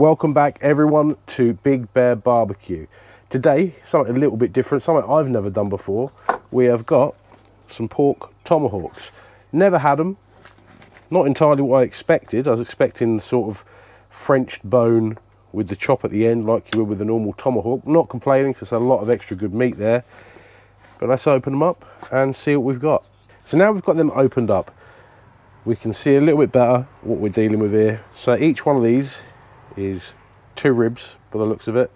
Welcome back everyone to Big Bear Barbecue. Today, something a little bit different, something I've never done before. We have got some pork tomahawks. Never had them, not entirely what I expected. I was expecting the sort of Frenched bone with the chop at the end like you would with a normal tomahawk. Not complaining because there's a lot of extra good meat there. But let's open them up and see what we've got. So now we've got them opened up, we can see a little bit better what we're dealing with here. So each one of these is 2 ribs by the looks of it,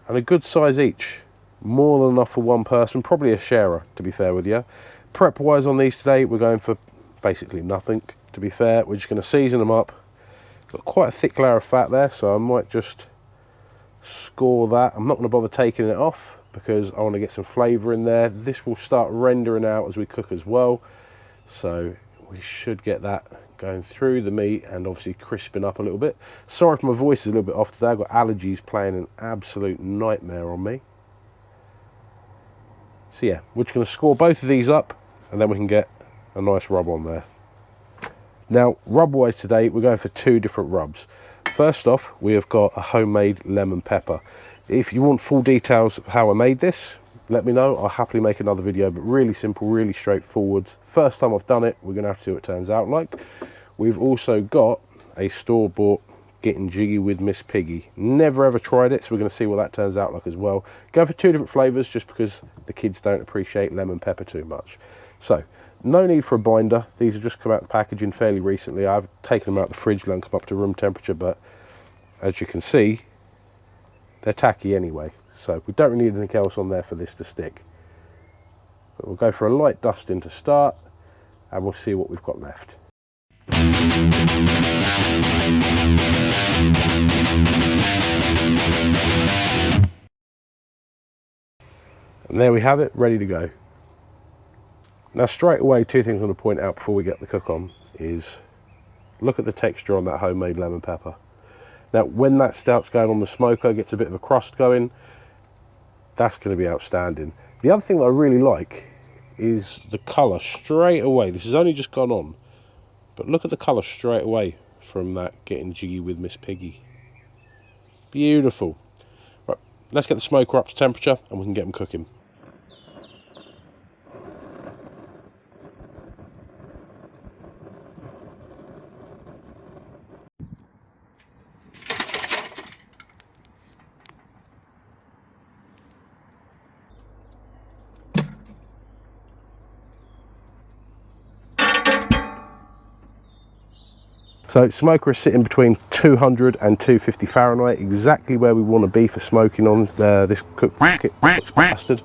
and a good size each, more than enough for one person, probably a sharer to be fair with you. Prep wise on these today, we're going for basically nothing to be fair. We're just going to season them up. Got quite a thick layer of fat there, so I might just score that. I'm not going to bother taking it off because I want to get some flavour in there. This will start rendering out as we cook as well, so we should get that going through the meat and obviously crisping up a little bit. Sorry if my voice is a little bit off today. I've got allergies playing an absolute nightmare on me. So yeah, we're just going to score both of these up and then we can get a nice rub on there. Now, rub wise today, we're going for 2 different rubs. First off, we have got a homemade lemon pepper. If you want full details of how I made this, let me know. I'll happily make another video, but really simple, really straightforward. First time I've done it, we're gonna have to see what it turns out like. We've also got a store-bought Getting Jiggy with Miss Piggy. Never ever tried it, so we're gonna see what that turns out like as well. Go for 2 different flavors just because the kids don't appreciate lemon pepper too much. So, no need for a binder. These have just come out of the packaging fairly recently. I've taken them out of the fridge, let them come up to room temperature, but as you can see, they're tacky anyway. So we don't really need anything else on there for this to stick. But we'll go for a light dusting to start and we'll see what we've got left. And there we have it, ready to go. Now straight away, 2 things I want to point out before we get the cook on is look at the texture on that homemade lemon pepper. Now when that starts going on the smoker, gets a bit of a crust going, that's going to be outstanding. The other thing that I really like is the colour straight away. This has only just gone on, but look at the colour straight away from that Getting Jiggy with Miss Piggy. Beautiful. Right, let's get the smoker up to temperature and we can get them cooking. So smoker is sitting between 200 and 250 Fahrenheit, exactly where we want to be for smoking on this cooked bastard.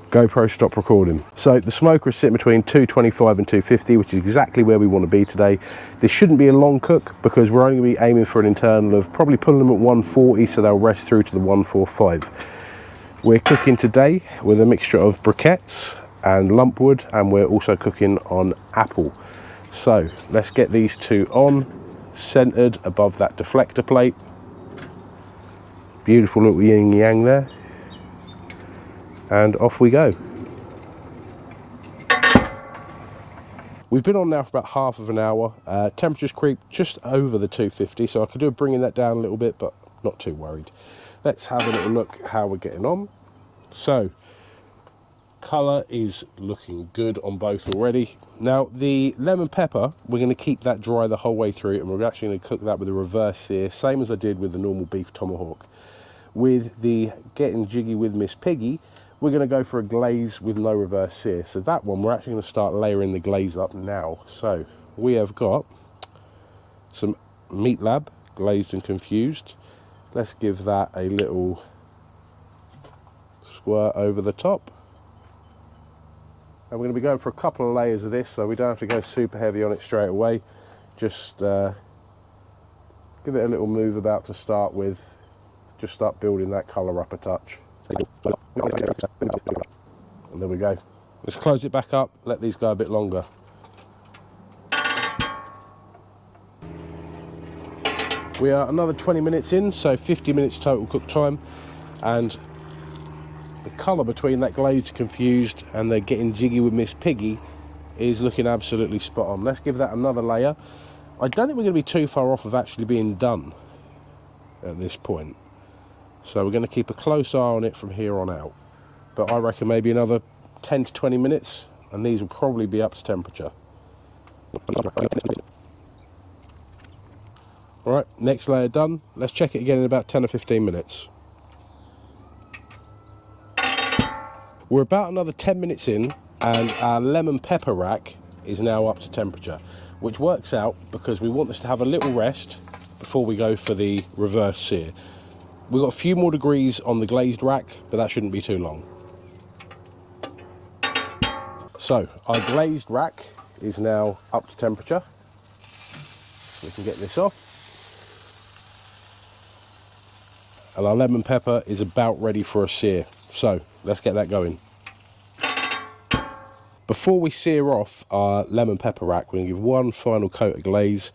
GoPro, stop recording. So the smoker is sitting between 225 and 250, which is exactly where we want to be today. This shouldn't be a long cook because we're only going to be aiming for an internal of probably pulling them at 140, so they'll rest through to the 145. We're cooking today with a mixture of briquettes and lumpwood, and we're also cooking on apple. So let's get these 2 on, centered above that deflector plate. Beautiful little yin yang there. And off we go. We've been on now for about half of an hour. Temperatures creep just over the 250, so I could do with bringing that down a little bit, but not too worried. Let's have a little look how we're getting on. So, colour is looking good on both already. Now the lemon pepper, we're going to keep that dry the whole way through, and we're actually going to cook that with a reverse sear, same as I did with the normal beef tomahawk. With the Getting Jiggy with Miss Piggy, we're going to go for a glaze with no reverse sear. So that one, we're actually going to start layering the glaze up now. So we have got some Meat Lab, glazed and confused. Let's give that a little squirt over the top. And we're going to be going for a couple of layers of this, so we don't have to go super heavy on it straight away. Just give it a little move about to start with. Just start building that colour up a touch. And there we go. Let's close it back up, let these go a bit longer. We are another 20 minutes in, so 50 minutes total cook time. And the colour between that glazed confused and the Getting Jiggy with Miss Piggy is looking absolutely spot on. Let's give that another layer I don't think we're going to be too far off of actually being done at this point. So we're going to keep a close eye on it from here on out. But I reckon maybe another 10 to 20 minutes and these will probably be up to temperature. Alright, next layer done. Let's check it again in about 10 or 15 minutes. We're about another 10 minutes in and our lemon pepper rack is now up to temperature, which works out because we want this to have a little rest before we go for the reverse sear. We've got a few more degrees on the glazed rack, but that shouldn't be too long. So our glazed rack is now up to temperature. So we can get this off. And our lemon pepper is about ready for a sear. So let's get that going. Before we sear off our lemon pepper rack, we're going to give one final coat of glaze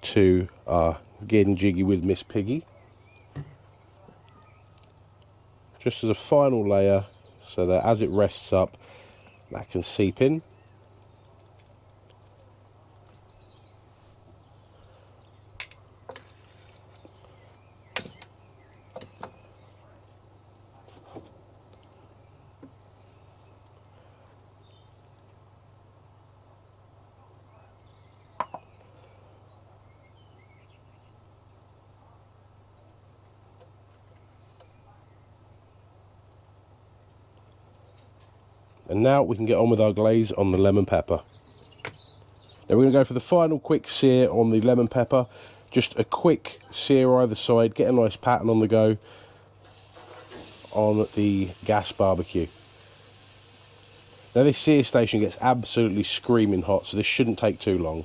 to our Getting Jiggy with Miss Piggy. Just as a final layer, so that as it rests up, that can seep in. And now we can get on with our glaze on the lemon pepper. Now we're going to go for the final quick sear on the lemon pepper. Just a quick sear either side, get a nice pattern on the go on the gas barbecue. Now this sear station gets absolutely screaming hot, so this shouldn't take too long.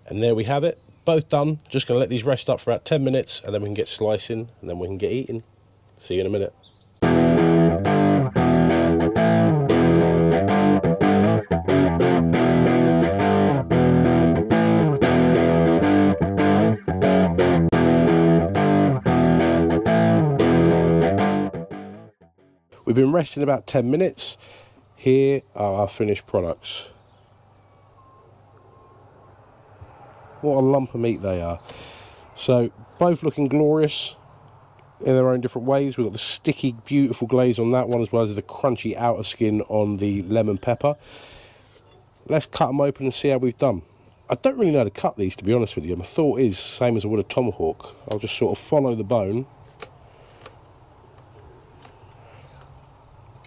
And there we have it, both done. Just going to let these rest up for about 10 minutes and then we can get slicing and then we can get eating. See you in a minute. We've been resting about 10 minutes. Here are our finished products. What a lump of meat they are. So both looking glorious in their own different ways. We've got the sticky, beautiful glaze on that one, as well as the crunchy outer skin on the lemon pepper. Let's cut them open and see how we've done. I don't really know how to cut these, to be honest with you. My thought is same as I would a tomahawk. I'll just sort of follow the bone.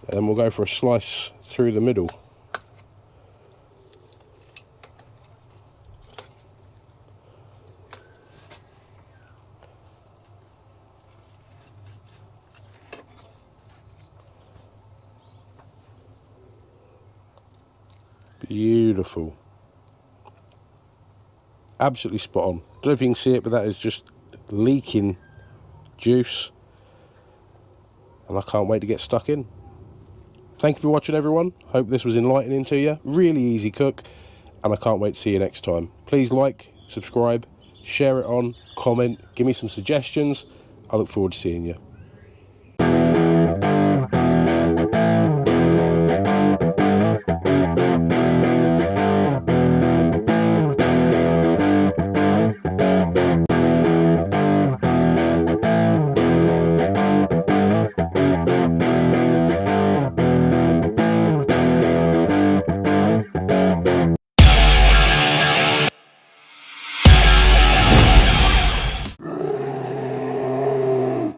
And then we'll go for a slice through the middle. Beautiful. Absolutely spot on. Don't know if you can see it, but that is just leaking juice. And I can't wait to get stuck in. Thank you for watching, everyone. Hope this was enlightening to you. Really easy cook. And I can't wait to see you next time. Please like, subscribe, share it on, comment, give me some suggestions. I look forward to seeing you.